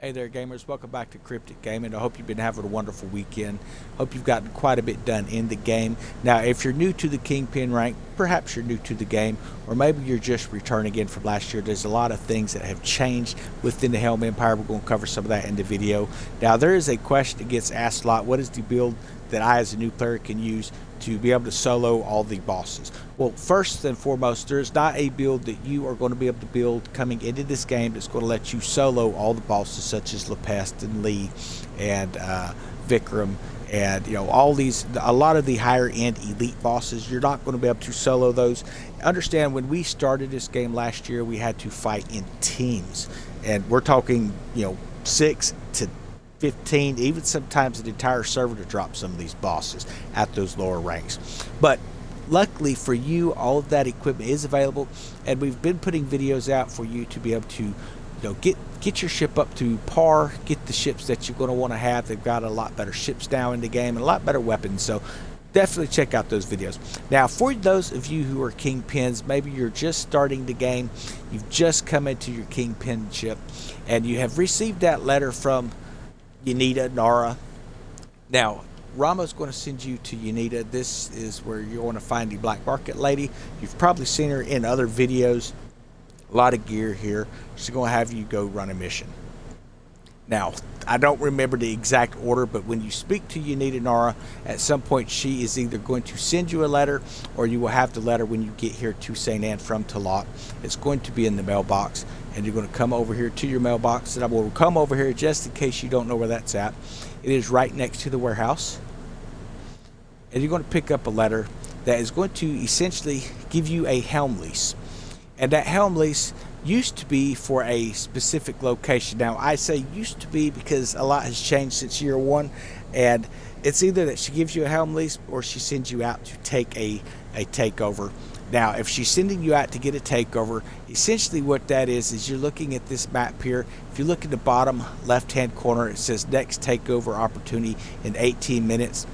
Hey there, gamers. Welcome back to Cryptic Gaming. I hope you've been having a wonderful weekend. Hope you've gotten quite a bit done in the game. Now, if you're new to the Kingpin rank, perhaps you're new to the game, or maybe you're just returning in from last year, there's a lot of things that have changed within the Helm Empire. We're going to cover some of that in the video. Now, there is a question that gets asked a lot. What is the build that I, as a new player, can use to be able to solo all the bosses? Well, first and foremost, there's not a build that you are going to be able to build coming into this game that's going to let you solo all the bosses, such as Lepest and Lee and Vikram and all these. A lot of the higher end elite bosses, you're not going to be able to solo those. Understand, when we started this game last year, we had to fight in teams, and we're talking 6 to 15, even sometimes an entire server, to drop some of these bosses at those lower ranks. But luckily for you, all of that equipment is available, and we've been putting videos out for you to be able to get your ship up to par, get the ships that you're going to want to have. They've got a lot better ships now in the game and a lot better weapons, so definitely check out those videos. Now, for those of you who are Kingpins, maybe you're just starting the game, you've just come into your Kingpin ship, and you have received that letter from Unita, Nara. Now, Rama's going to send you to Unita. This is where you're going to find the Black Market Lady. You've probably seen her in other videos. A lot of gear here. She's going to have you go run a mission. Now, I don't remember the exact order, but when you speak to Unita Nara, at some point she is either going to send you a letter, or you will have the letter when you get here to St. Anne from Talat. It's going to be in the mailbox, and you're going to come over here to your mailbox, and I will come over here just in case you don't know where that's at. It is right next to the warehouse, and you're going to pick up a letter that is going to essentially give you a Helm lease. And that Helm lease used to be for a specific location. Now, I say used to be because a lot has changed since year one, and it's either that she gives you a Helm lease or she sends you out to take a takeover. Now, if she's sending you out to get a takeover, essentially what that is you're looking at this map here. If you look at the bottom left-hand corner, it says next takeover opportunity in 18 minutes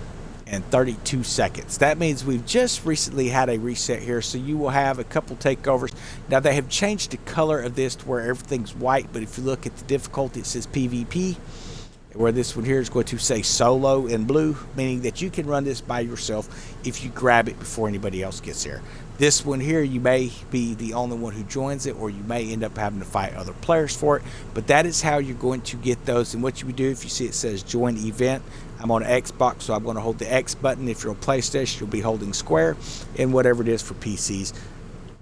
and 32 seconds. That means we've just recently had a reset here, so you will have a couple takeovers. Now, they have changed the color of this to where everything's white, but if you look at the difficulty, it says PvP, where this one here is going to say solo in blue, meaning that you can run this by yourself if you grab it before anybody else gets there. This one here, you may be the only one who joins it, or you may end up having to fight other players for it, but that is how you're going to get those. And what you would do, if you see it says join event, I'm on Xbox, so I'm going to hold the X button. If you're on PlayStation, you'll be holding square, and whatever it is for PCs,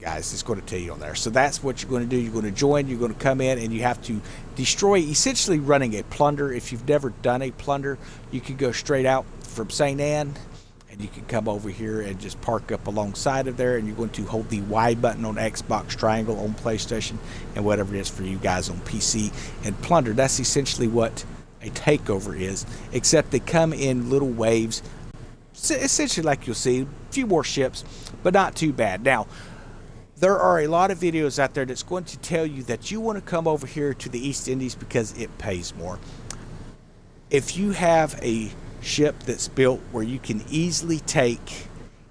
guys, it's going to tell you on there. So that's what you're going to do. You're going to join, you're going to come in, and you have to destroy, essentially running a plunder. If you've never done a plunder, you can go straight out from St. Anne, and you can come over here and just park up alongside of there, and you're going to hold the Y button on Xbox, triangle on PlayStation, and whatever it is for you guys on PC, and plunder. That's essentially what a takeover is, except they come in little waves, essentially like you'll see, a few more ships, but not too bad. Now, there are a lot of videos out there that's going to tell you that you want to come over here to the East Indies because it pays more. If you have a ship that's built where you can easily take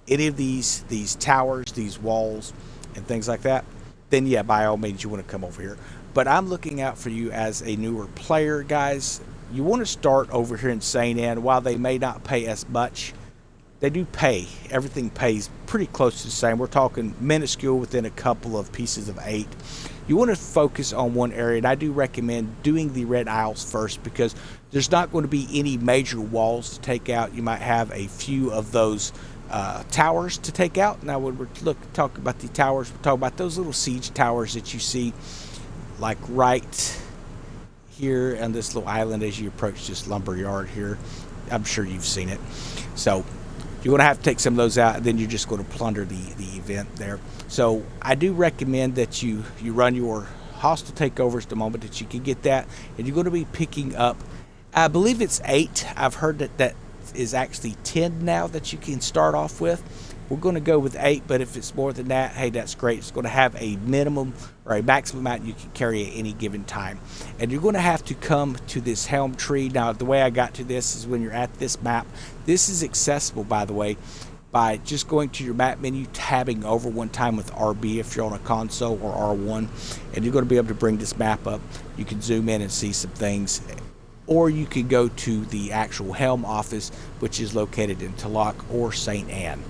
any of these towers, these walls, and things like that, then yeah, by all means, you want to come over here. But I'm looking out for you as a newer player, guys. You want to start over here in St. Anne. While they may not pay as much, they do pay. Everything pays pretty close to the same. We're talking minuscule within a couple of pieces of 8. You want to focus on one area, and I do recommend doing the Red Isles first, because there's not going to be any major walls to take out. You might have a few of those towers to take out. Now, when we're talking about the towers, we're talking about those little siege towers that you see, like right here on this little island as you approach this lumber yard here. I'm sure you've seen it. So you're going to have to take some of those out, and then you're just going to plunder the event there. So I do recommend that you run your hostile takeovers the moment that you can get that, and you're going to be picking up, I believe it's 8. I've heard that is actually 10 now that you can start off with. We're going to go with 8, but if it's more than that, hey, that's great. It's going to have a minimum or a maximum amount you can carry at any given time. And you're going to have to come to this Helm tree. Now, the way I got to this is when you're at this map. This is accessible, by the way, by just going to your map menu, tabbing over one time with RB if you're on a console, or R1, and you're going to be able to bring this map up. You can zoom in and see some things, or you can go to the actual Helm office, which is located in Tulloch or St. Anne.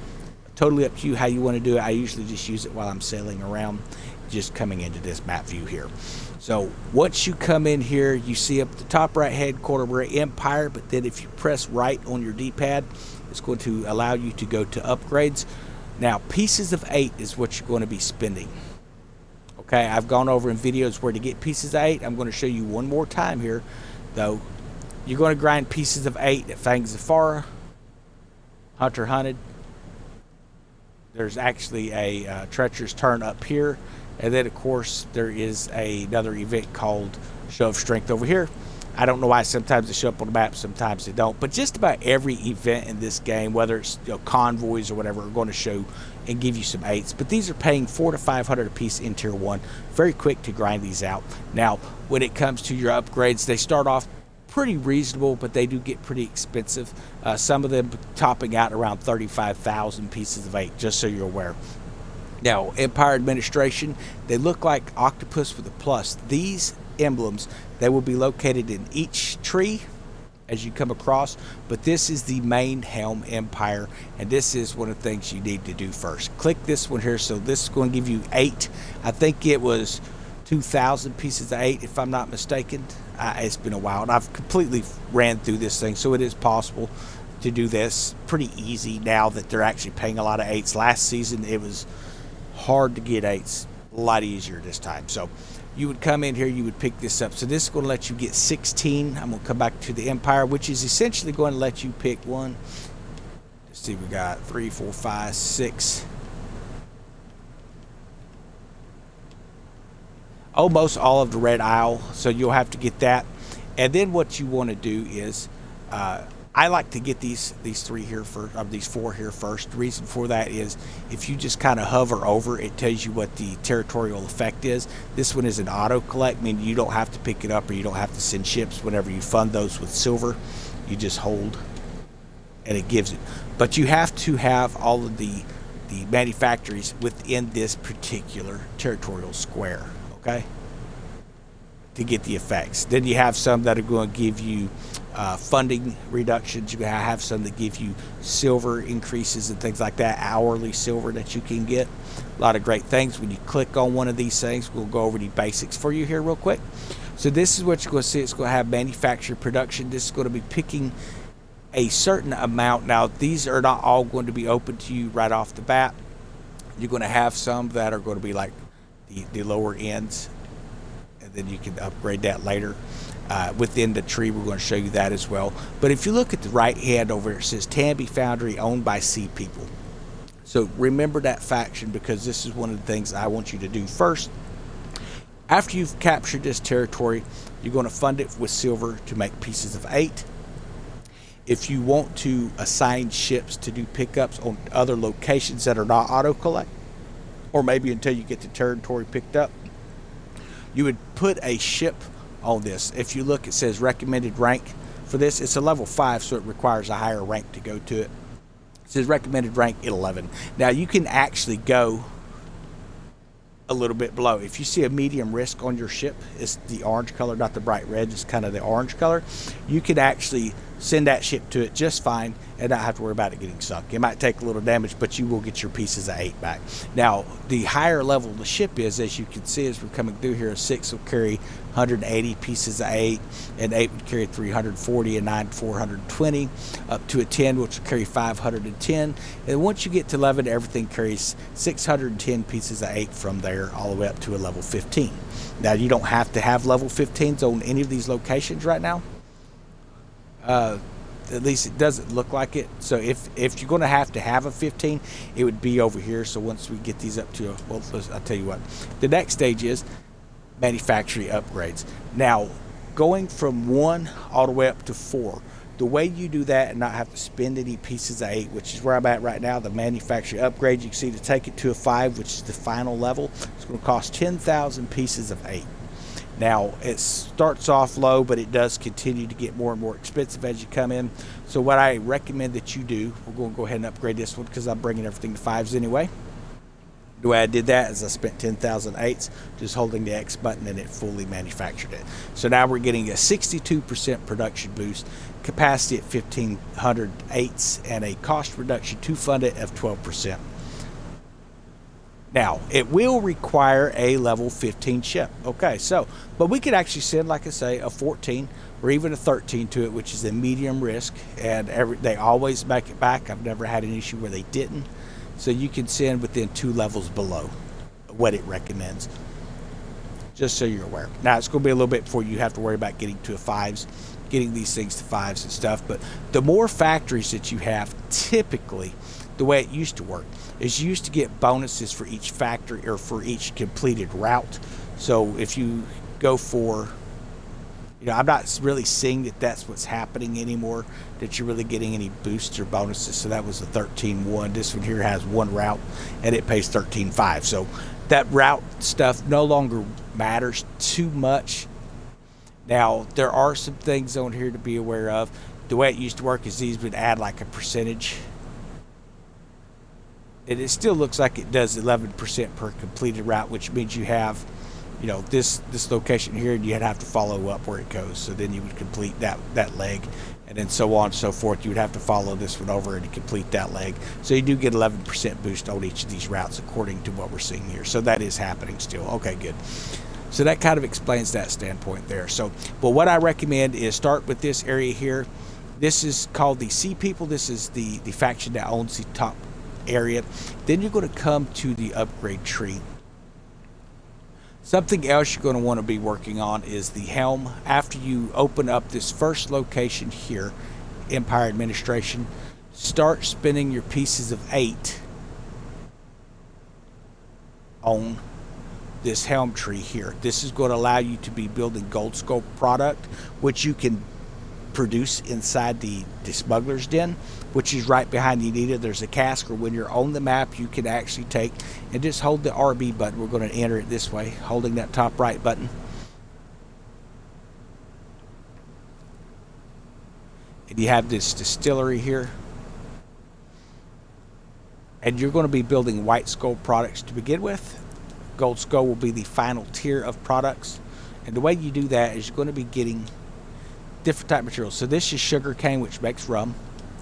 Totally up to you how you want to do it. I usually just use it while I'm sailing around, just coming into this map view here. So once you come in here, you see up the top right hand corner we're at Empire, but then if you press right on your D-pad, it's going to allow you to go to upgrades. Now, pieces of 8 is what you're going to be spending. Okay, I've gone over in videos where to get pieces of 8. I'm going to show you one more time here, though. You're going to grind pieces of 8 at Fangs of Farah, Hunter Hunted. There's actually a Treacherous Turn up here. And then, of course, there is another event called Show of Strength over here. I don't know why sometimes they show up on the map, sometimes they don't. But just about every event in this game, whether it's convoys or whatever, are going to show and give you some 8s. But these are paying 400 to 500 a piece in Tier 1. Very quick to grind these out. Now, when it comes to your upgrades, they start off pretty reasonable, but they do get pretty expensive. Some of them topping out around 35,000 pieces of 8, just so you're aware. Now, Empire Administration, they look like octopus with a plus. These emblems, they will be located in each tree as you come across, but this is the main Helm Empire, and this is one of the things you need to do first. Click this one here. So this is going to give you 8. I think it was 2,000 pieces of 8, if I'm not mistaken. It's been a while, and I've completely ran through this thing, so it is possible to do this pretty easy now that they're actually paying a lot of 8s. Last season, it was hard to get 8s, a lot easier this time. So you would come in here, you would pick this up. So this is going to let you get 16. I'm going to come back to the Empire, which is essentially going to let you pick one. Let's see, we got 3, 4, 5, 6. Almost all of the Red Isle, so you'll have to get that. And then what you want to do is, I like to get these 3 here first, or these 4 here first. The reason for that is if you just kind of hover over, it tells you what the territorial effect is. This one is an auto collect, meaning you don't have to pick it up, or you don't have to send ships. Whenever you fund those with silver, you just hold and it gives it. But you have to have all of the manufactories within this particular territorial square, okay, to get the effects. Then you have some that are going to give you funding reductions. You have some that give you silver increases and things like that, hourly silver that you can get. A lot of great things. When you click on one of these things, we'll go over the basics for you here real quick. So this is what you're going to see. It's going to have manufactured production. This is going to be picking a certain amount. Now, these are not all going to be open to you right off the bat. You're going to have some that are going to be like the lower ends, and then you can upgrade that later. Within the tree, we're going to show you that as well. But if you look at the right hand over here, it says Tambi Foundry, owned by Sea People. So remember that faction, because this is one of the things I want you to do first. After you've captured this territory, you're going to fund it with silver to make pieces of 8. If you want to assign ships to do pickups on other locations that are not auto collect, or maybe until you get the territory picked up, you would put a ship on this. If you look, it says recommended rank for this. It's a level 5, so it requires a higher rank to go to it. It says recommended rank 11. Now you can actually go a little bit below. If you see a medium risk on your ship, it's the orange color, not the bright red, it's kind of the orange color. You can actually send that ship to it just fine and not have to worry about it getting sunk. It might take a little damage, but you will get your pieces of 8 back. Now, the higher level the ship is, as you can see as we're coming through here, a 6 will carry 180 pieces of 8, and 8 would carry 340, and 9 420, up to a 10 which will carry 510. And once you get to 11, everything carries 610 pieces of 8 from there all the way up to a level 15. Now, you don't have to have level 15s on any of these locations right now. At least it doesn't look like it. So if you're going to have a 15, it would be over here. So once we get these up to I'll tell you what, the next stage is manufacturing upgrades. Now, going from 1 all the way up to 4, the way you do that and not have to spend any pieces of 8, which is where I'm at right now, the manufacturing upgrade, you can see, to take it to a 5, which is the final level, it's going to cost 10,000 pieces of 8. Now, it starts off low, but it does continue to get more and more expensive as you come in. So what I recommend that you do, we're going to go ahead and upgrade this one because I'm bringing everything to 5s anyway. The way I did that is I spent 10,000 eighths just holding the X button, and it fully manufactured it. So now we're getting a 62% production boost, capacity at 1,500 eighths, and a cost reduction to fund it of 12%. Now, it will require a level 15 ship. Okay, so, but we could actually send, like I say, a 14 or even a 13 to it, which is a medium risk, and they always make it back. I've never had an issue where they didn't. So you can send within 2 levels below what it recommends, just so you're aware. Now, it's going to be a little bit before you have to worry about getting to a 5s, getting these things to 5s and stuff, but the more factories that you have, typically, the way it used to work is you used to get bonuses for each factory or for each completed route. So if you go for, I'm not really seeing that that's what's happening anymore, that you're really getting any boosts or bonuses. So that was a 13.1. This one here has one route and it pays 13.5. So that route stuff no longer matters too much. Now, there are some things on here to be aware of. The way it used to work is these would add like a percentage. And it still looks like it does 11% per completed route, which means you have, this location here, and you'd have to follow up where it goes. So then you would complete that leg, and then so on and so forth. You would have to follow this one over and complete that leg. So you do get 11% boost on each of these routes according to what we're seeing here. So that is happening still. Okay, good. So that kind of explains that standpoint there. So, but what I recommend is start with this area here. This is called the Sea People. This is the faction that owns the top area. Then you're going to come to the upgrade tree. Something else you're going to want to be working on is the Helm. After you open up this first location here, Empire Administration, start spinning your pieces of 8 on this Helm tree here. This is going to allow you to be building gold skull product, which you can produce inside the smuggler's den, which is right behind the Anita. There's a cask, or when you're on the map, you can actually take and just hold the RB button. We're going to enter it this way, holding that top right button. And you have this distillery here. And you're going to be building white skull products to begin with. Gold skull will be the final tier of products. And the way you do that is you're going to be getting different type of materials. So this is sugar cane, which makes rum.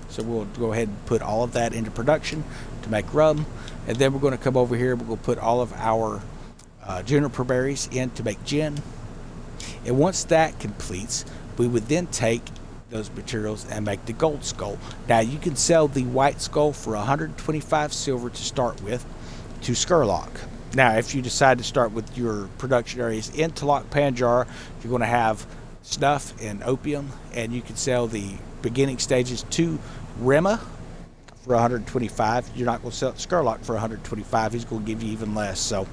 So we'll go ahead and put all of that into production to make rum. And then we're going to come over here, we're going to put all of our juniper berries in to make gin. And once that completes, we would then take those materials and make the gold skull. Now you can sell the white skull for 125 silver to start with to Skurlock. Now if you decide to start with your production areas in Talak Panjar, you're going to have snuff and opium, and you can sell the beginning stages to Rema for 125. You're not going to sell it to Skurlock for 125. He's going to give you even less. So,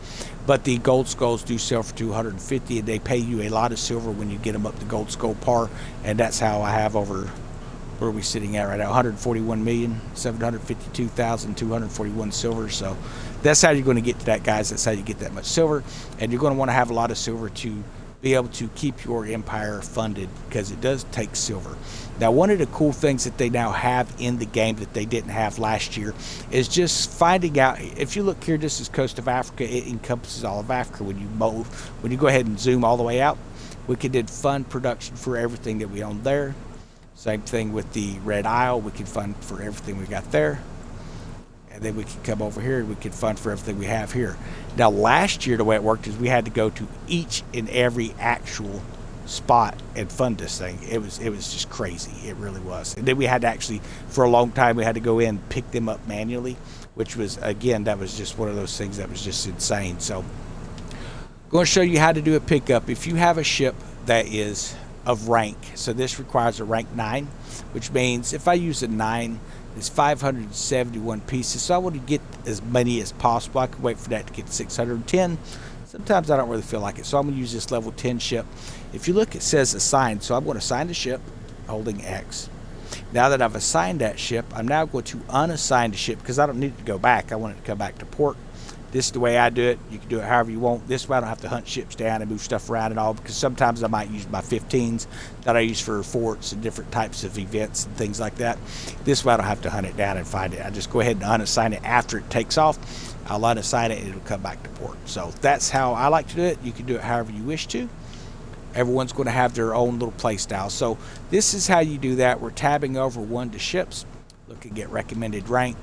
but the gold skulls do sell for 250, and they pay you a lot of silver when you get them up to gold skull par. And that's how I have over, where are we sitting at right now? 141,752,241 silver. So that's how you're going to get to that, guys. That's how you get that much silver, and you're going to want to have a lot of silver to be able to keep your empire funded, because it does take silver. Now, one of the cool things that they now have in the game that they didn't have last year is just finding out, if you look here, this is coast of Africa. It encompasses all of Africa. When you go ahead and zoom all the way out, we can do fund production for everything that we own there. Same thing with the Red Isle. We can fund for everything we got there. And then we can come over here and we can fund for everything we have here. Now, last year, the way it worked is we had to go to each and every actual spot and fund this thing. It was just crazy. It really was. And then we had to actually, for a long time, we had to go in and pick them up manually, which was, again, that was just one of those things that was just insane. So I'm going to show you how to do a pickup. If you have a ship that is of rank, so this requires a rank 9, which means if I use a 9, it's 571 pieces, so I want to get as many as possible. I could wait for that to get to 610. Sometimes I don't really feel like it, so I'm going to use this level 10 ship. If you look, it says assign, so I'm going to assign the ship, holding X. Now that I've assigned that ship, I'm now going to unassign the ship, because I don't need it to go back. I want it to come back to port. This is the way I do it. You can do it however you want. This way I don't have to hunt ships down and move stuff around and all, because sometimes I might use my 15s that I use for forts and different types of events and things like that. This way I don't have to hunt it down and find it. I just go ahead and unassign it after it takes off. I'll unassign it and it'll come back to port. So that's how I like to do it. You can do it however you wish to. Everyone's going to have their own little play style. So this is how you do that. We're tabbing over 1 to ships, looking at recommended rank,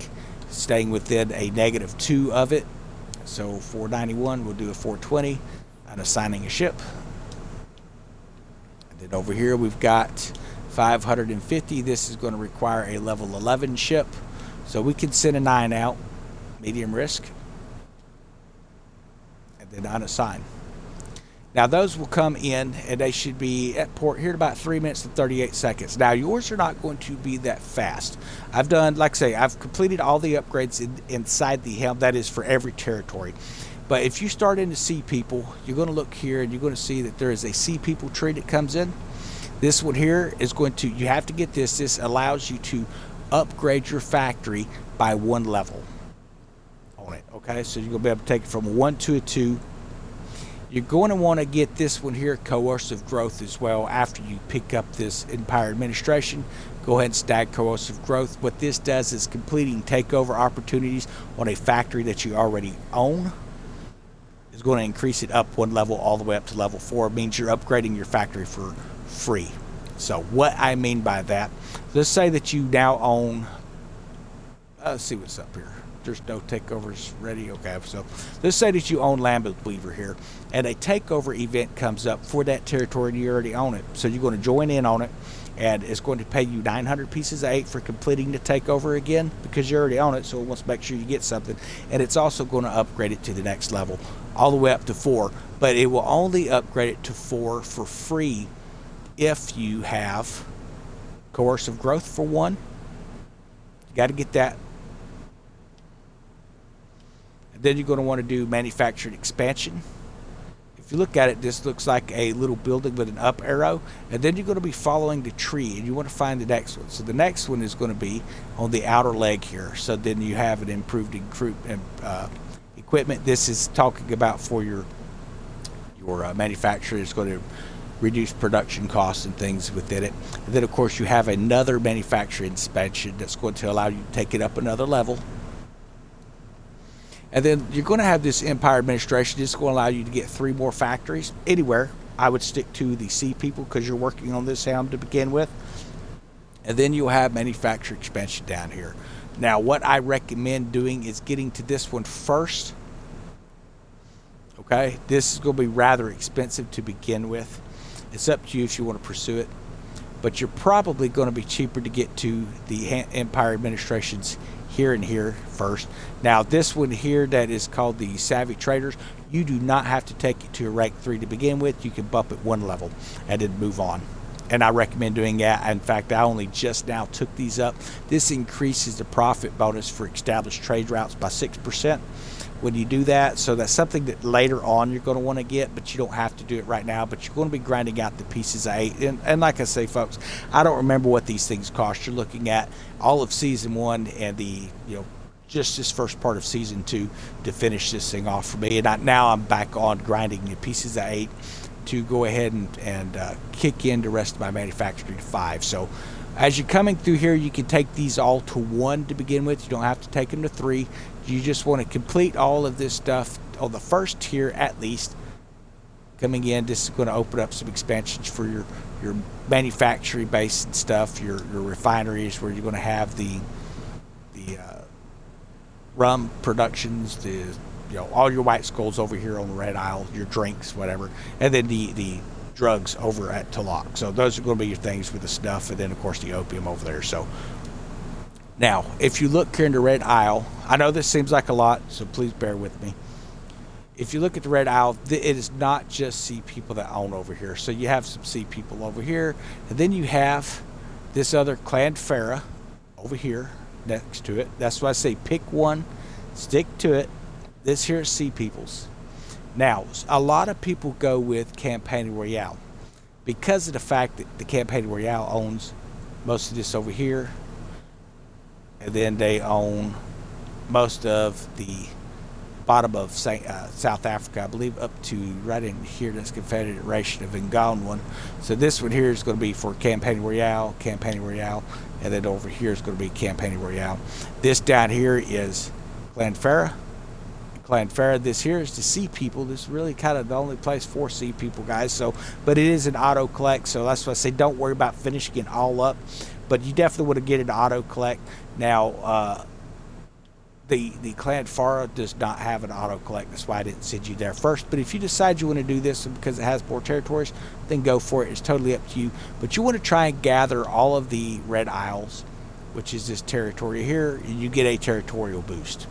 staying within a -2 of it. So 491, we'll do a 420, unassigning a ship. And then over here we've got 550. This is going to require a level 11 ship. So we can send a 9 out, medium risk, and then unassign. Now those will come in and they should be at port here in about 3 minutes and 38 seconds. Now yours are not going to be that fast. I've done, like I say, I've completed all the upgrades inside the Helm. That is for every territory. But if you start in to see people, you're going to look here and you're going to see that there is a see people tree that comes in. This one here is going to, you have to get this. This allows you to upgrade your factory by 1 level on it. Okay, so you're going to be able to take it from a 1 to a 2. You're going to want to get this one here, coercive growth, as well. After you pick up this Empire Administration, go ahead and stag coercive growth. What this does is completing takeover opportunities on a factory that you already own. Is going to increase it up 1 level all the way up to level 4. It means you're upgrading your factory for free. So what I mean by that, let's say that you now own, let's see what's up here. There's no takeovers ready. Okay, so let's say that you own Lambeth Weaver here, and a takeover event comes up for that territory and you already own it. So you're going to join in on it, and it's going to pay you 900 pieces of 8 for completing the takeover again, because you already own it, so it wants to make sure you get something. And it's also going to upgrade it to the next level, all the way up to 4. But it will only upgrade it to 4 for free if you have coercive growth for 1. You got to get that. And then you're going to want to do manufactured expansion. If you look at it, this looks like a little building with an up arrow, and then you're going to be following the tree, and you want to find the next one. So the next one is going to be on the outer leg here. So then you have an improved equipment. This is talking about for your manufacturer. It's going to reduce production costs and things within it. And then of course you have another manufacturing expansion that's going to allow you to take it up another level. And then you're going to have this Empire Administration. This is going to allow you to get 3 more factories anywhere. I would stick to the sea people because you're working on this Helm to begin with. And then you'll have manufacturing expansion down here. Now what I recommend doing is getting to this one first. Okay, this is going to be rather expensive to begin with. It's up to you if you want to pursue it. But you're probably going to be cheaper to get to the Empire Administrations here and here first. Now this one here that is called the Savvy Traders, you do not have to take it to a rank 3 to begin with. You can bump it 1 level and then move on. And I recommend doing that. In fact, I only just now took these up. This increases the profit bonus for established trade routes by 6% when you do that. So that's something that later on you're going to want to get, but you don't have to do it right now. But you're going to be grinding out the pieces of 8. And like I say, folks, I don't remember what these things cost. You're looking at all of season 1 and the, just this first part of season 2 to finish this thing off for me. And now I'm back on grinding the pieces of 8 to go ahead and kick in the rest of my manufacturing to 5. So as you're coming through here, you can take these all to 1 to begin with. You don't have to take them to 3. You just want to complete all of this stuff on the first tier at least. Coming in, this is going to open up some expansions for your manufacturing base and stuff, your refineries where you're going to have the rum productions, all your white skulls over here on the Red Isle, your drinks, whatever, and then the drugs over at Talak. So those are going to be your things with the stuff, and then of course the opium over there. So now, if you look here in the Red Isle, I know this seems like a lot, so please bear with me. If you look at the Red Isle, it is not just sea people that own over here. So you have some sea people over here, and then you have this other Clan Farah over here next to it. That's why I say pick one, stick to it. This here is sea peoples. Now, a lot of people go with Campaign Royale because of the fact that the Campaign Royale owns most of this over here, and then they own most of the bottom of South Africa, I believe, up to right in here, this Confederation of Ngawangwan. So this one here is going to be for Campaign Royale, and then over here is going to be Campaign Royale. This down here is Clanfarra. This here is the sea people. This is really kind of the only place for sea people, guys. So, but it is an auto collect, so that's why I say don't worry about finishing it all up. But you definitely want to get it auto collect. Now, the Clanfarra does not have an auto collect. That's why I didn't send you there first. But if you decide you want to do this because it has more territories, then go for it. It's totally up to you. But you want to try and gather all of the Red Isles, which is this territory here, and you get a territorial boost.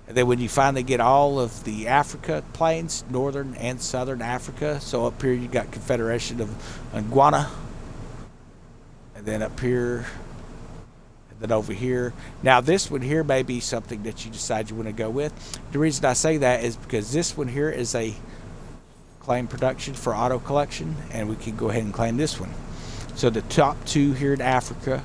And then when you finally get all of the Africa plains, northern and southern Africa, so up here you got Confederation of Ngwana, and then up here, and then over here. Now this one here may be something that you decide you want to go with. The reason I say that is because this one here is a claim production for auto collection, and we can go ahead and claim this one. So the top two here in Africa,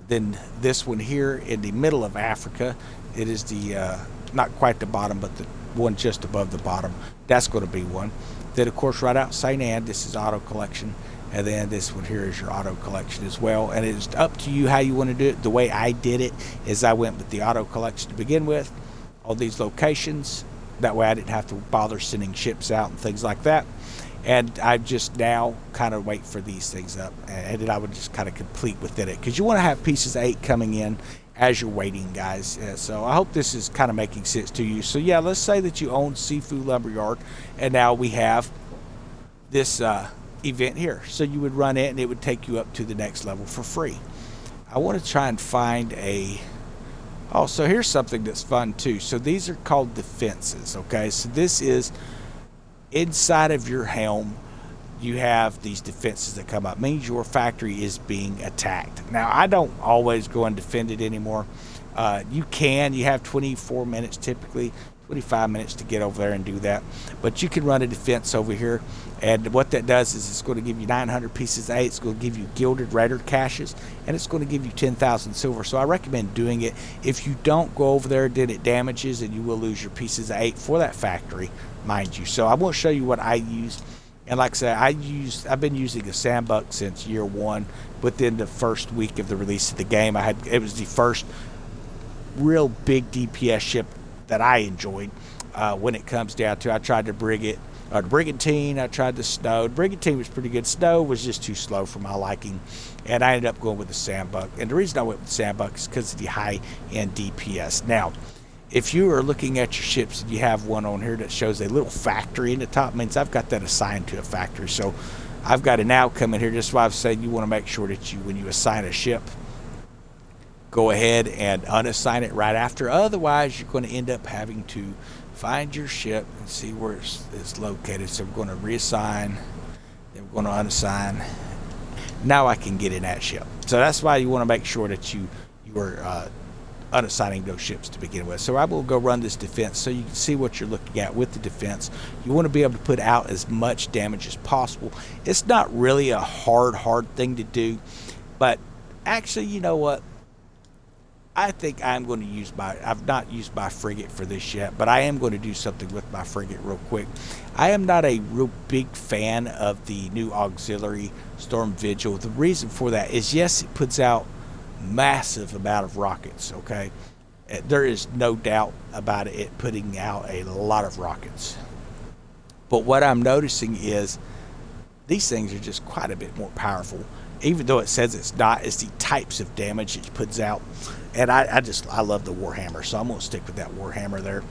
then this one here in the middle of Africa, it is the not quite the bottom, but the one just above the bottom. That's going to be one. Then of course right out St. Anne, this is auto collection, and then this one here is your auto collection as well. And it's up to you how you want to do it. The way I did it is I went with the auto collection to begin with, all these locations. That way I didn't have to bother sending ships out and things like that. And I just now kind of wait for these things up, and then I would just kind of complete within it, because you want to have pieces 8 coming in as you're waiting, guys. So I hope this is kind of making sense to you. So yeah, let's say that you own Seafood Lumberyard, and now we have this event here. So you would run it, and it would take you up to the next level for free. I want to try and find a... Oh, so here's something that's fun too. So these are called defenses, okay? So this is... inside of your helm, you have these defenses that come up. It means your factory is being attacked. Now, I don't always go and defend it anymore. You have 24 minutes typically, 25 minutes to get over there and do that. But you can run a defense over here, and what that does is it's going to give you 900 pieces of 8. It's going to give you gilded raider caches, and it's going to give you 10,000 silver. So I recommend doing it. If you don't go over there, then it damages, and you will lose your pieces of 8 for that factory, mind you. So I will show you what I used. And like I said, I've been using a sandbuck since year 1. Within the first week of the release of the game, it was the first real big DPS ship that I enjoyed. When it comes down to, I tried the Brigantine, I tried the Snow. The Brigantine was pretty good. Snow was just too slow for my liking, and I ended up going with the sandbuck. And the reason I went with the sandbuck is because of the high-end DPS. Now, if you are looking at your ships and you have one on here that shows a little factory in the top, means I've got that assigned to a factory. So I've got an outcome in here. That's why I've said you want to make sure that when you assign a ship, go ahead and unassign it right after. Otherwise, you're going to end up having to find your ship and see where it's located. So we're going to reassign, then we're going to unassign. Now I can get in that ship. So that's why you want to make sure that you are unassigning those ships to begin with. So I will go run this defense so you can see what you're looking at with the defense. You want to be able to put out as much damage as possible. It's not really a hard thing to do, but actually, you know what? I think I'm going to use I've not used my frigate for this yet, but I am going to do something with my frigate real quick. I am not a real big fan of the new auxiliary Storm Vigil. The reason for that is, yes, it puts out massive amount of rockets, okay? There is no doubt about it putting out a lot of rockets. But what I'm noticing is these things are just quite a bit more powerful. Even though it says it's not, it's the types of damage it puts out. And I love the Warhammer, so I'm going to stick with that Warhammer there.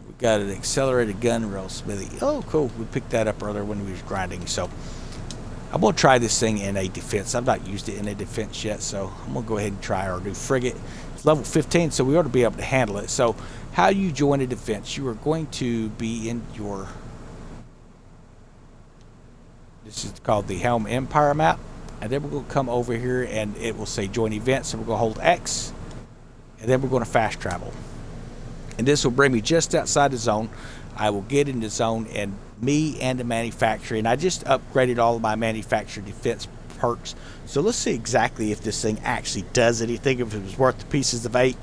We got an accelerated gun rail smithy. Oh, cool. We picked that up earlier when we was grinding. So I'm going to try this thing in a defense. I've not used it in a defense yet, so I'm going to go ahead and try our new frigate. It's level 15, so we ought to be able to handle it. So how you join a defense, you are going to be in your... This is called the Helm Empire map. And then we're going to come over here and it will say join event. So we're going to hold X. And then we're going to fast travel. And this will bring me just outside the zone. I will get in the zone, and me and the manufacturer. And I just upgraded all of my manufacturer defense perks. So let's see exactly if this thing actually does anything, if it was worth the pieces of 8.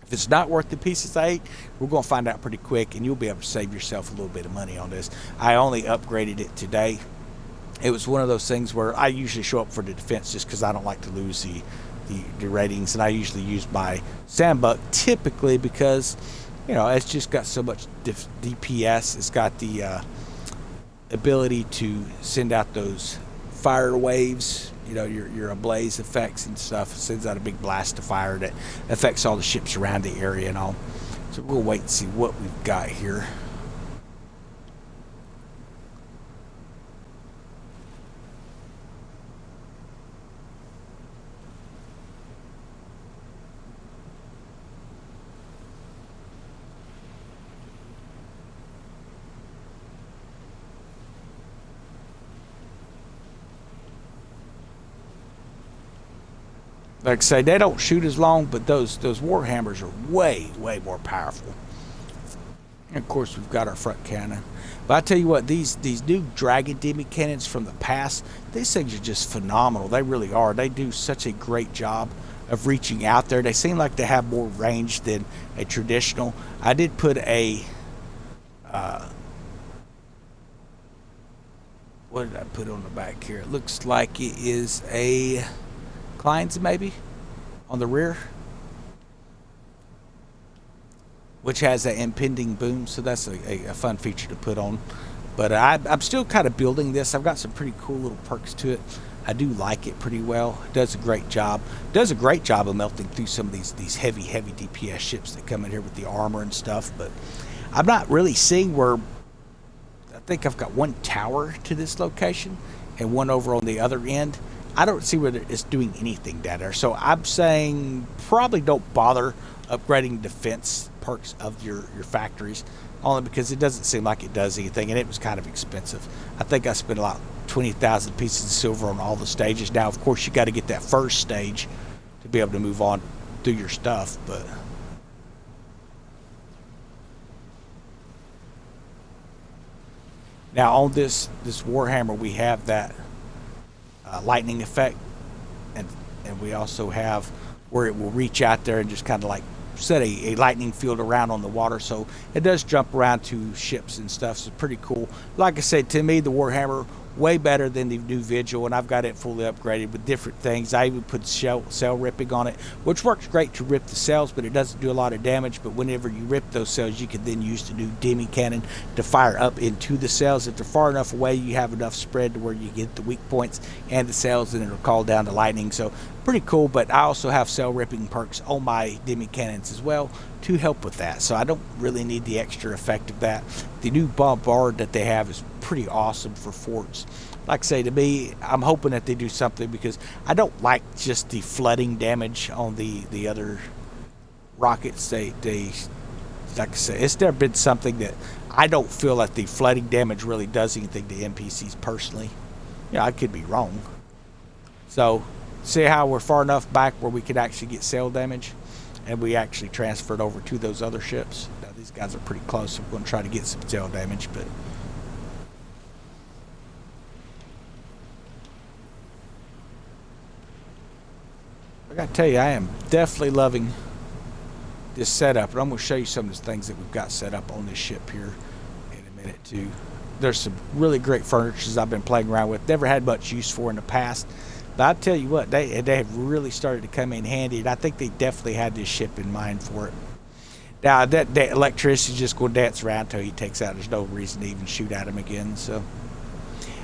If it's not worth the pieces of 8, we're going to find out pretty quick, and you'll be able to save yourself a little bit of money on this. I only upgraded it today. It was one of those things where I usually show up for the defense just because I don't like to lose the ratings, and I usually use my sandbuck typically because, you know, it's just got so much DPS. It's got the ability to send out those fire waves, you know, your ablaze effects and stuff. It sends out a big blast of fire that affects all the ships around the area and all. So we'll wait and see what we've got here. Like I say, they don't shoot as long, but those Warhammers are way more powerful. And of course, we've got our front cannon. But I tell you what, these new Dragon Demi cannons from the past, these things are just phenomenal. They really are. They do such a great job of reaching out there. They seem like they have more range than a traditional. I did put a what did I put on the back here? It looks like it is a Kleins maybe on the rear, which has an impending boom, so that's a fun feature to put on. But I'm still kind of building this. I've got some pretty cool little perks to it. I do like it pretty well. It does a great job. It does a great job of melting through some of these heavy DPS ships that come in here with the armor and stuff. But I'm not really seeing where. I think I've got one tower to this location and one over on the other end. I don't see where it's doing anything down there. So I'm saying probably don't bother upgrading defense perks of your factories, only because it doesn't seem like it does anything, and it was kind of expensive. I think I spent about 20,000 pieces of silver on all the stages. Now, of course, you got to get that first stage to be able to move on through your stuff, but now on this Warhammer, we have that lightning effect, and we also have where it will reach out there and just kind of like set a lightning field around on the water, so it does jump around to ships and stuff. So pretty cool. Like I said, to me, the Warhammer way better than the new Vigil, and I've got it fully upgraded with different things. I even put cell ripping on it, which works great to rip the cells, but it doesn't do a lot of damage. But whenever you rip those cells, you can then use the new Demi cannon to fire up into the cells. If they're far enough away, you have enough spread to where you get the weak points and the cells, and it'll call down the lightning. So pretty cool. But I also have cell ripping perks on my Demi cannons as well to help with that, so I don't really need the extra effect of that. The new bombard that they have is pretty awesome for forts. Like I say, to me, I'm hoping that they do something, because I don't like just the flooding damage on the other rockets. They like I say, it's never been something that I don't feel like the flooding damage really does anything to NPCs personally. Yeah, I could be wrong. So see how we're far enough back where we could actually get sail damage, and we actually transferred over to those other ships. Now these guys are pretty close, so we're going to try to get some sail damage, but I got to tell you, I am definitely loving this setup, and I'm going to show you some of the things that we've got set up on this ship here in a minute too. There's some really great furnitures I've been playing around with, never had much use for in the past. But I'll tell you what, they have really started to come in handy, and I think they definitely had this ship in mind for it. Now, that electricity just going to dance around until he takes out. There's no reason to even shoot at him again. So,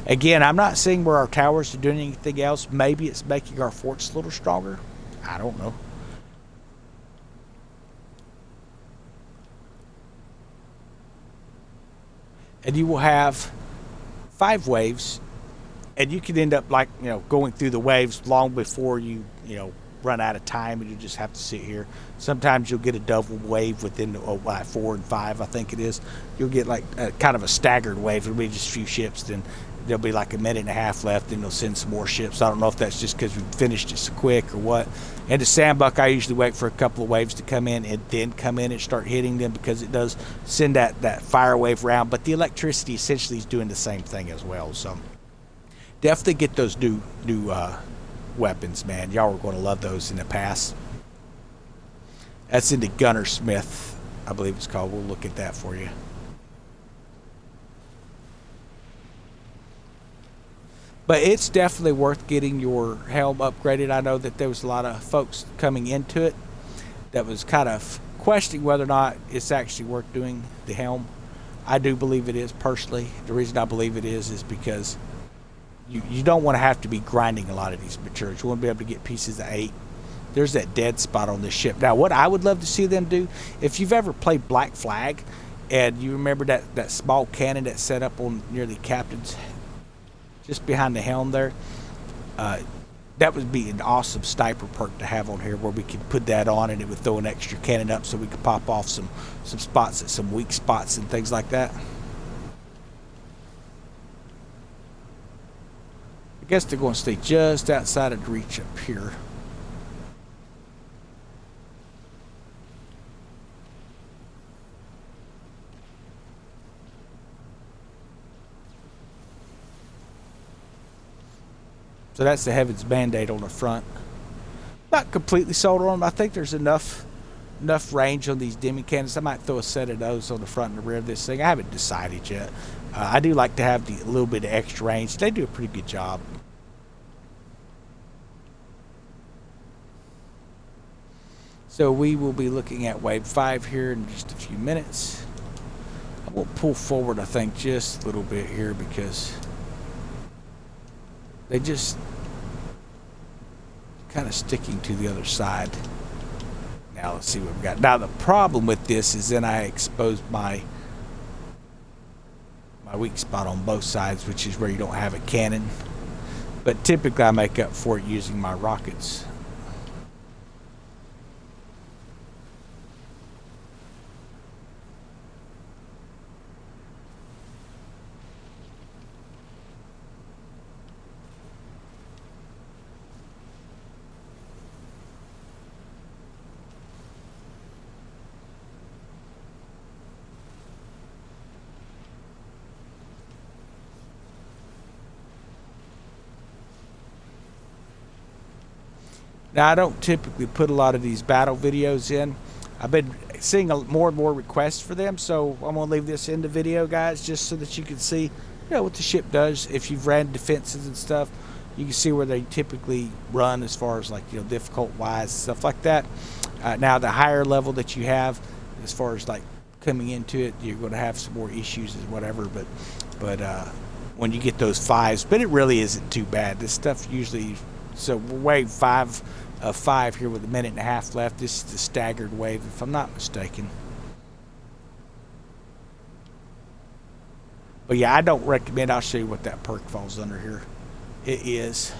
again, I'm not seeing where our towers are doing anything else. Maybe it's making our forts a little stronger. I don't know. And you will have 5 waves, and you can end up like, you know, going through the waves long before you run out of time, and you just have to sit here. Sometimes you'll get a double wave within 4 and 5, I think it is. You'll get like kind of a staggered wave. It'll be just a few ships, then there'll be like a minute and a half left, and they'll send some more ships. I don't know if that's just because we finished it so quick or what. And the sandbuck, I usually wait for a couple of waves to come in and then come in and start hitting them, because it does send that fire wave round. But the electricity essentially is doing the same thing as well. So definitely get those new weapons, man. Y'all were going to love those in the past. That's in the Gunnersmith, I believe it's called. We'll look at that for you. But it's definitely worth getting your helm upgraded. I know that there was a lot of folks coming into it that was kind of questioning whether or not it's actually worth doing the helm. I do believe it is, personally. The reason I believe it is because you don't want to have to be grinding a lot of these materials. You want to be able to get pieces of 8. There's that dead spot on this ship. Now, what I would love to see them do, if you've ever played Black Flag, and you remember that small cannon that's set up on near the captain's, just behind the helm there, that would be an awesome sniper perk to have on here, where we could put that on and it would throw an extra cannon up so we could pop off some spots at some weak spots and things like that. I guess they're going to stay just outside of reach up here. So that's the Heaven's Band-Aid on the front. Not completely sold on them. I think there's enough range on these demi cannons. I might throw a set of those on the front and the rear of this thing. I haven't decided yet. I do like to have a little bit of extra range. They do a pretty good job. So we will be looking at wave 5 here in just a few minutes. I will pull forward, I think, just a little bit here because they just kind of sticking to the other side. Now let's see what we've got. Now the problem with this is then I exposed my weak spot on both sides, which is where you don't have a cannon. But typically I make up for it using my rockets. Now, I don't typically put a lot of these battle videos in. I've been seeing more and more requests for them, so I'm going to leave this in the video, guys, just so that you can see, what the ship does. If you've ran defenses and stuff, you can see where they typically run as far as, like, difficult-wise, stuff like that. Now, the higher level that you have, as far as, like, coming into it, you're going to have some more issues and whatever, but when you get those 5s, but it really isn't too bad. This stuff usually, so wave 5 of 5 here with a minute and a half left. This is the staggered wave, if I'm not mistaken. But yeah, I don't recommend. I'll show you what that perk falls under here. It is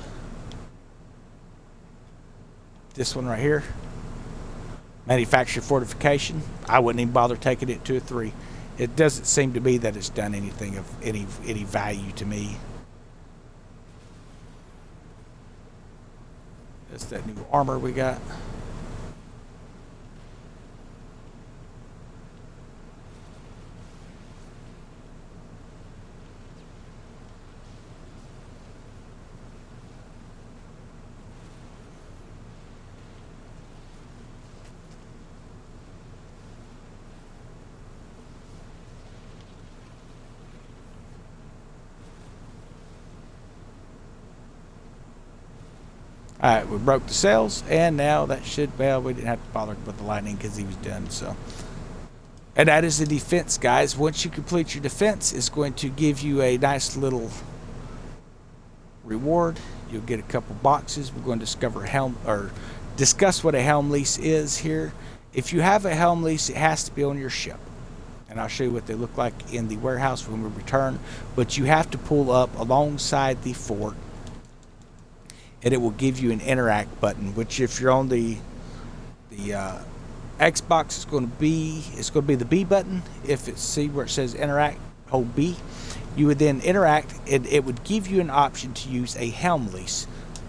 this one right here, manufactured fortification. I wouldn't even bother taking it to a 3. It doesn't seem to me that it's done anything of any value to me. That's that new armor we got. Alright, we broke the sails, and now that should, well, we didn't have to bother with the lightning because he was done, so. And that is the defense, guys. Once you complete your defense, it's going to give you a nice little reward. You'll get a couple boxes. We're going to discuss what a helm lease is here. If you have a helm lease, it has to be on your ship. And I'll show you what they look like in the warehouse when we return. But you have to pull up alongside the fort, and it will give you an interact button, which if you're on the Xbox, it's going to be the B button. If it's, see where it says interact, hold B. You would then interact, and it would give you an option to use a helm lease.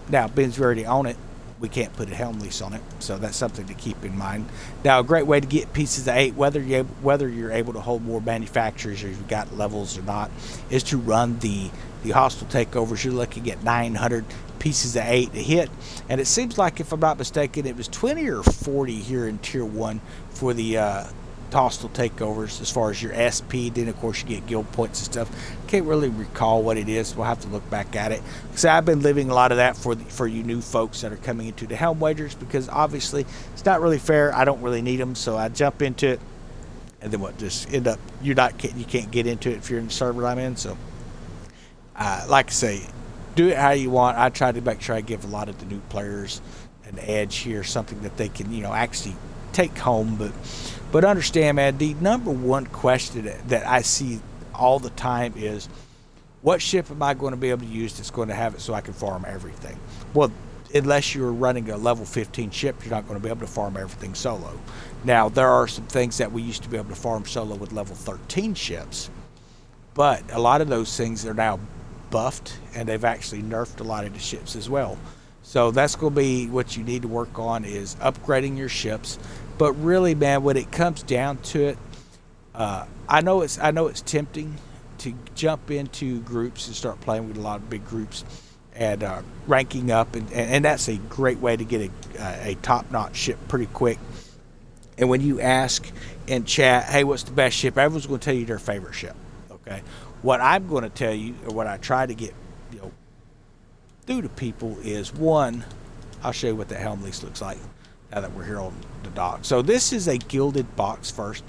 Now, Ben's already on it. We can't put a helm lease on it, so that's something to keep in mind. Now, a great way to get pieces of 8, whether you're able to hold more manufacturers or you've got levels or not, is to run the the hostile takeovers, you're looking at 900 pieces of 8 to hit. And it seems like, if I'm not mistaken, it was 20 or 40 here in Tier 1 for the hostile takeovers as far as your SP. Then, of course, you get guild points and stuff. Can't really recall what it is. We'll have to look back at it. So I've been living a lot of that for you new folks that are coming into the Helm wagers, because obviously it's not really fair. I don't really need them, so I jump into it. And then what, just end up, you can't get into it if you're in the server I'm in. So like I say, do it how you want. I try to make sure I give a lot of the new players an edge here, something that they can, actually take home. But understand, man, the number one question that I see all the time is, what ship am I going to be able to use that's going to have it so I can farm everything? Well, unless you're running a level 15 ship, you're not going to be able to farm everything solo. Now, there are some things that we used to be able to farm solo with level 13 ships, but a lot of those things are now buffed, and they've actually nerfed a lot of the ships as well. So that's going to be what you need to work on, is upgrading your ships. But really, man, when it comes down to it, I know it's tempting to jump into groups and start playing with a lot of big groups and ranking up, and that's a great way to get a top-notch ship pretty quick. And when you ask in chat, hey, what's the best ship, everyone's going to tell you their favorite ship. Okay, what I'm going to tell you, or what I try to get through to people, is, one, I'll show you what the Helm lease looks like now that we're here on the dock. So this is a gilded box first,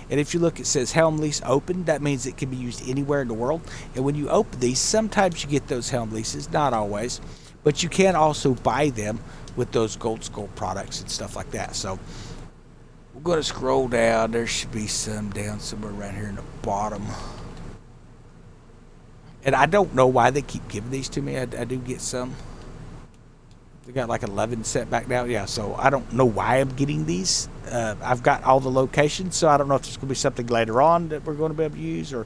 and if you look, it says Helm lease open. That means it can be used anywhere in the world. And when you open these, sometimes you get those Helm leases, not always, but you can also buy them with those Gold Skull products and stuff like that. So we're going to scroll down. There should be some down somewhere around here in the bottom. And I don't know why they keep giving these to me. I do get some. They got like 11 set back now. Yeah, so I don't know why I'm getting these. I've got all the locations, so I don't know if there's going to be something later on that we're going to be able to use, or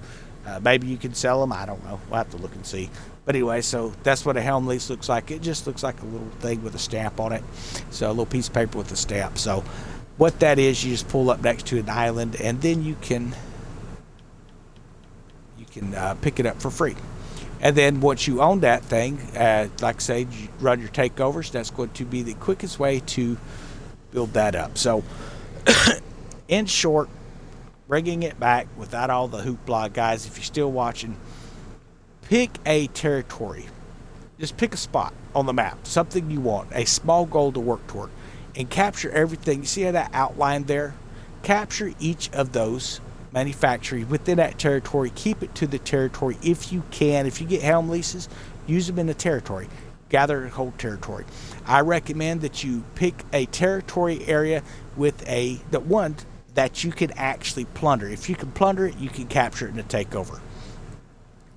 maybe you can sell them. I don't know. We'll have to look and see. But anyway, so that's what a Helm lease looks like. It just looks like a little thing with a stamp on it. So a little piece of paper with a stamp. So what that is, you just pull up next to an island, and then you can pick it up for free. And then once you own that thing, like I say, you run your takeovers. That's going to be the quickest way to build that up. So in short, bringing it back without all the hoopla, guys, if you're still watching, pick a territory. Just pick a spot on the map, something you want, a small goal to work toward, and capture everything. You see how that outline there? Capture each of those manufacturing within that territory. Keep it to the territory if you can. If you get Helm leases, use them in the territory. Gather a whole territory. I recommend that you pick a territory area with the one that you can actually plunder. If you can plunder it, you can capture it in a takeover.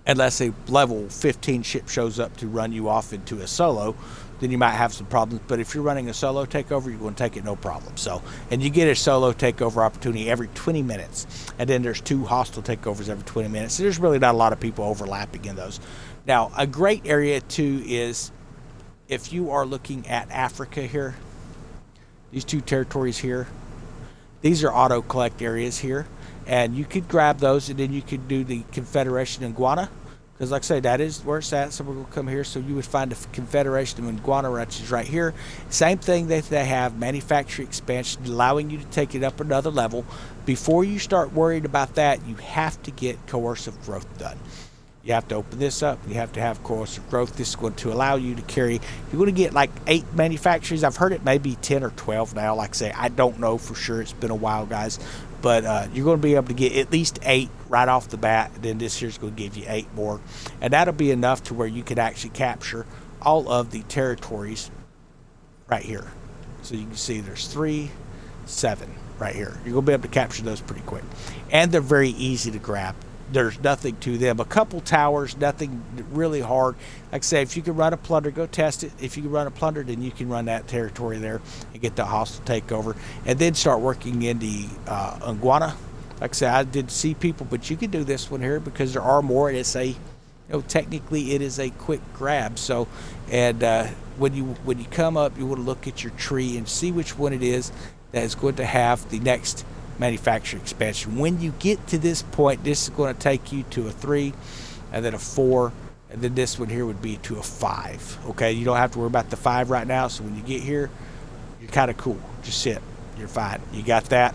Unless a level 15 ship shows up to run you off into a solo, then you might have some problems. But if you're running a solo takeover, you're going to take it no problem. So, and you get a solo takeover opportunity every 20 minutes. And then there's 2 hostile takeovers every 20 minutes. So there's really not a lot of people overlapping in those. Now, a great area too is if you are looking at Africa here, these 2 territories here, these are auto collect areas here. And you could grab those, and then you could do the Confederation in Guana. Because like I say, that is where it's at, so we're going to come here. So you would find the Confederation in Guana, which is right here. Same thing that they have, manufacturing expansion, allowing you to take it up another level. Before you start worrying about that, you have to get coercive growth done. You have to open this up. You have to have coercive growth. This is going to allow you to carry, you're going to get like 8 manufacturers. I've heard it may be 10 or 12 now. Like I say, I don't know for sure. It's been a while, guys. But you're going to be able to get at least 8 right off the bat. Then this year's going to give you 8 more. And that'll be enough to where you can actually capture all of the territories right here. So you can see there's 3, 7 right here. You're going to be able to capture those pretty quick. And they're very easy to grab. There's nothing to them. A couple towers, nothing really hard. Like I say, if you can run a plunder, go test it. If you can run a plunder, then you can run that territory there and get the hostile takeover. And then start working in the Guana. Like I say, I did see people, but you can do this one here because there are more. It's technically it is a quick grab. So, and when you come up, you want to look at your tree and see which one it is that is going to have the next manufacturing expansion. When you get to this point, this is going to take you to a 3, and then a 4, And then this one here would be to a 5. Okay, you don't have to worry about the 5 right now. So when you get here, you're kind of cool. Just sit. You're fine. You got that.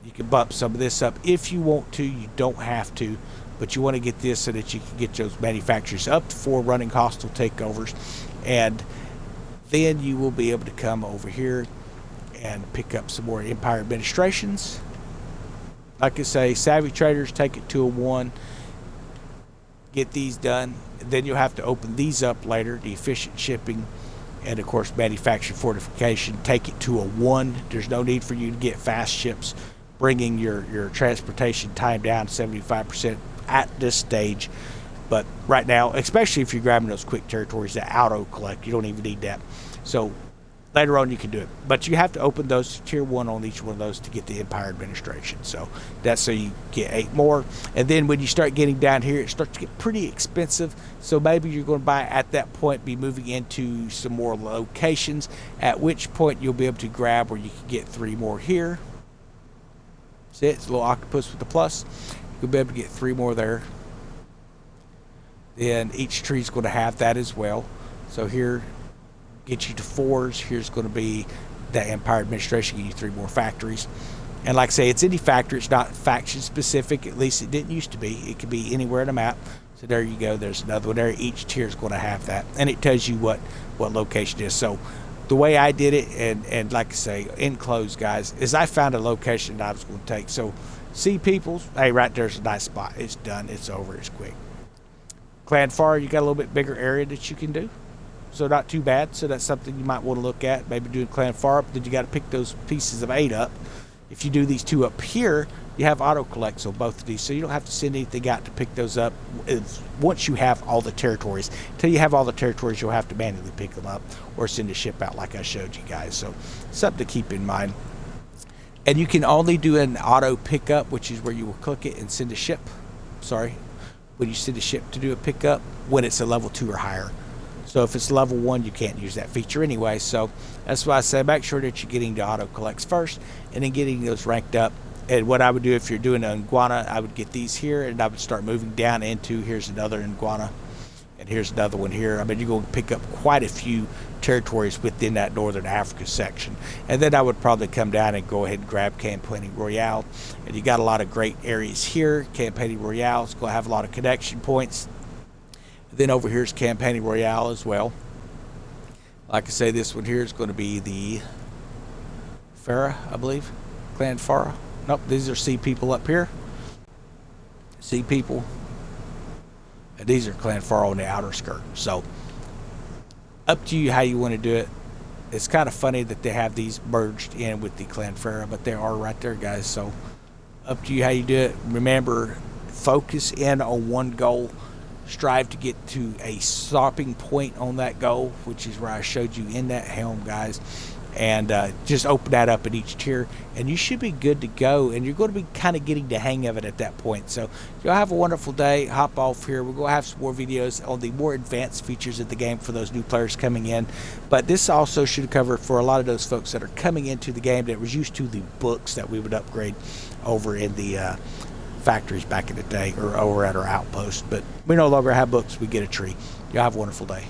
You can bump some of this up if you want to. You don't have to, but you want to get this so that you can get those manufacturers up to 4 running hostile takeovers, and then you will be able to come over here and pick up some more Empire administrations. Like I say, savvy traders, take it to a 1. Get these done. Then you'll have to open these up later, the efficient shipping, and of course manufactured fortification. Take it to a 1. There's no need for you to get fast ships, bringing your transportation time down 75% at this stage. But right now, especially if you're grabbing those quick territories that auto collect, you don't even need that. So later on you can do it, but you have to open those to tier 1 on each one of those to get the Empire administration. So that's so you get 8 more. And then when you start getting down here, it starts to get pretty expensive. So maybe you're going to buy at that point, be moving into some more locations, at which point you'll be able to grab where you can get 3 more here. See it? It's a little octopus with the plus. You'll be able to get 3 more there. Then each tree is going to have that as well. So here, get you to 4s. Here's going to be the Empire administration, give you 3 more factories. And like I say, it's any factory. It's not faction specific. At least it didn't used to be. It could be anywhere on the map. So there you go. There's another one there. Each tier is going to have that, and it tells you what location it is. So the way I did it, and like I say, in close, guys, is I found a location that I was going to take. So see peoples, hey, right there's a nice spot. It's done. It's over. It's quick. Clan Far, you got a little bit bigger area that you can do. So not too bad. So that's something you might want to look at. Maybe doing Clan Far up. Then you got to pick those pieces of 8 up. If you do these 2 up here, you have auto collects on both of these. So you don't have to send anything out to pick those up. Once you have all the territories. Until you have all the territories, you'll have to manually pick them up or send a ship out like I showed you guys. So something to keep in mind. And you can only do an auto pickup, which is where you will click it and send a ship. Sorry. When you send a ship to do a pickup, when it's a level 2 or higher. So if it's level 1, you can't use that feature anyway. So that's why I say make sure that you're getting the auto collects first and then getting those ranked up. And what I would do if you're doing an iguana, I would get these here and I would start moving down into, here's another iguana and here's another one here. I mean, you're going to pick up quite a few territories within that Northern Africa section. And then I would probably come down and go ahead and grab Campaigning Royale. And you got a lot of great areas here. Campaigning Royale is going to have a lot of connection points. Then over here is Campaigning Royale as well. Like I say, this one here is going to be the Farah, I believe. Clan Farah. Nope, these are sea people up here. Sea people. And these are Clan Farah on the outer skirt. So, up to you how you want to do it. It's kind of funny that they have these merged in with the Clan Farah, but they are right there, guys. So, up to you how you do it. Remember, focus in on one goal. Strive to get to a stopping point on that goal, which is where I showed you in that Helm, guys. And just open that up at each tier, and you should be good to go. And you're going to be kind of getting the hang of it at that point. So y'all have a wonderful day. Hop off here. We're going to have some more videos on the more advanced features of the game for those new players coming in. But this also should cover for a lot of those folks that are coming into the game that was used to the books that we would upgrade over in the factories back in the day or over at our outpost. But we no longer have books. We get a tree. Y'all have a wonderful day.